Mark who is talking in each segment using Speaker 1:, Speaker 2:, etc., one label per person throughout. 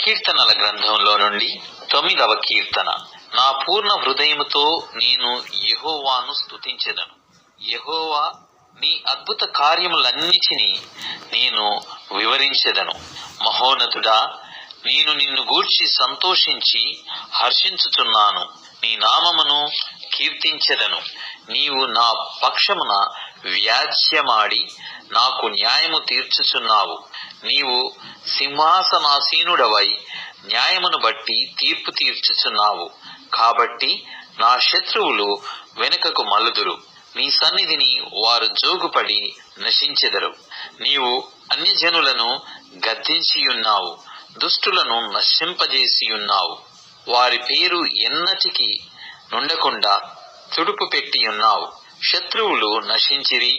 Speaker 1: కీర్తనల గ్రంథంలో నుండి 9వ కీర్తన. నా పూర్ణ హృదయముతో నేను యెహోవాను స్తుతించెదను. యెహోవా, నీ అద్భుత కార్యములన్నిటినీ నేను వివరించెదను. మహోన్నతుడా, నేను నిన్ను గూర్చి సంతోషించి హర్షించుచున్నాను. నీ నామమును కీర్తించెదను. నీవు నా పక్షమున వ్యాజ్యమాడి నాకు న్యాయము తీర్చుచున్నావు. నీవు సింహాసనాసీనుడవై న్యాయమును బట్టి తీర్పు తీర్చుచున్నావు. కాబట్టి నా శత్రువులు వెనుకకు మల్లుదురు. నీ సన్నిధిని వారు జోగుపడి నశించెదరు. నీవు అన్యజనులను గద్దించియున్నావు, దుష్టులను నశింపజేసియున్నావు. వారి పేరు ఎన్నటికీ నుండకుండా తుడుపు పెట్టియున్నావు. శత్రువులు నశించిరి,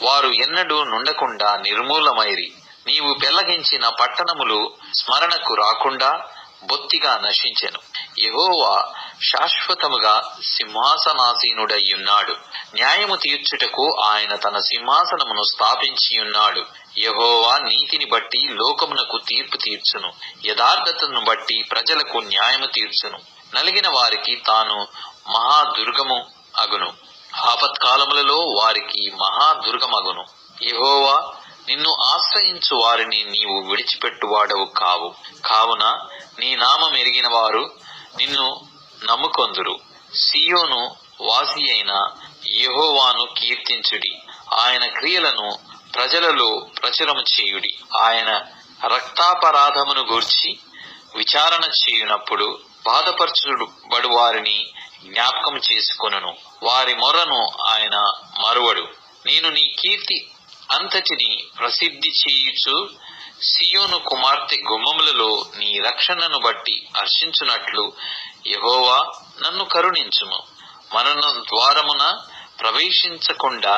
Speaker 1: వారు ఎన్నడూ నుండకుండా నిర్మూలమైరి. నీవు పెళ్లగించిన పట్టణములు స్మరణకు రాకుండా బొత్తిగా నశించెను. యెహోవా శాశ్వతముగా సింహాసనాసీనుడయ్యున్నాడు. న్యాయము తీర్చుటకు ఆయన తన సింహాసనమును స్థాపించియున్నాడు. యెహోవా నీతిని బట్టి లోకమునకు తీర్పు తీర్చును. యథార్థతను బట్టి ప్రజలకు న్యాయము తీర్చును. నలిగిన వారికి తాను మహాదుర్గము అగును. ఆపత్కాలములలో వారికి మహాదుర్గమగును. యెహోవా, నిన్ను ఆశ్రయించు వారిని నీవు విడిచిపెట్టువాడవు కావు. కావున నీ నామం ఎరిగిన వారు నిన్ను నమ్ముకొందురు. సీయోను వాసి అయిన యెహోవాను కీర్తించుడి. ఆయన క్రియలను ప్రజలలో ప్రచురము చేయుడి. ఆయన రక్తాపరాధమును గూర్చి విచారణ చేయునప్పుడు బాధపరచుబడు వారిని జ్ఞాపకం చేసుకొనును. వారి మొర్రను ఆయన మరువడు. నేను నీ కీర్తి అంతటిని ప్రసిద్ధి చేయుచు సీయోను కుమార్తె గుమ్మములలో నీ రక్షణను బట్టి హర్షించునట్లు యెహోవా, నన్ను కరుణించుము. మరణ ద్వారమున ప్రవేశించకుండా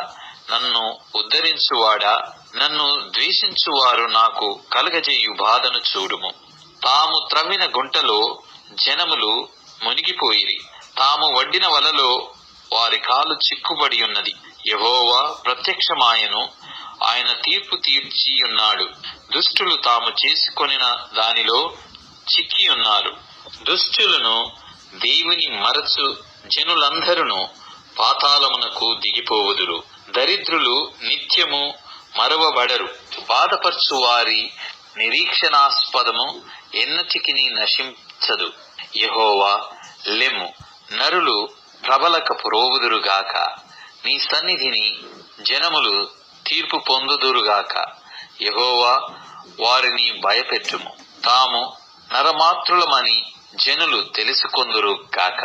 Speaker 1: నన్ను ఉద్ధరించువాడా, నన్ను ద్వేషించువారు నాకు కలగజేయు బాధను చూడుము. తాము త్రవ్విన గుంటలో జనములు మునిగిపోయిరి. తాము వడ్డిన వలలో వారి కాలు చిక్కుబడి ఉన్నది. యెహోవా ప్రత్యక్షమాయను, ఆయన తీర్పు తీర్చి ఉన్నాడు. దుష్టులు తాము చేసుకొనిన దానిలో చిక్కి ఉన్నారు. దుష్టులను దేవుని మరచు జనులందరూ పాతాళమునకు దిగిపోవుదురు. దరిద్రులు నిత్యము మరవబడరు. బాధపరచు వారి నిరీక్షణాస్పదము ఎన్నటికి నశించదు. యెహోవా, లెమ్ము, నరులు ప్రబలక పురోవుదురుగాక. నీ సన్నిధిని జనములు తీర్పు పొందుదురుగాక. యెహోవా, వారిని భయపెట్టుము. తాము నరమాత్రులమని జనులు తెలుసుకొందురు గాక.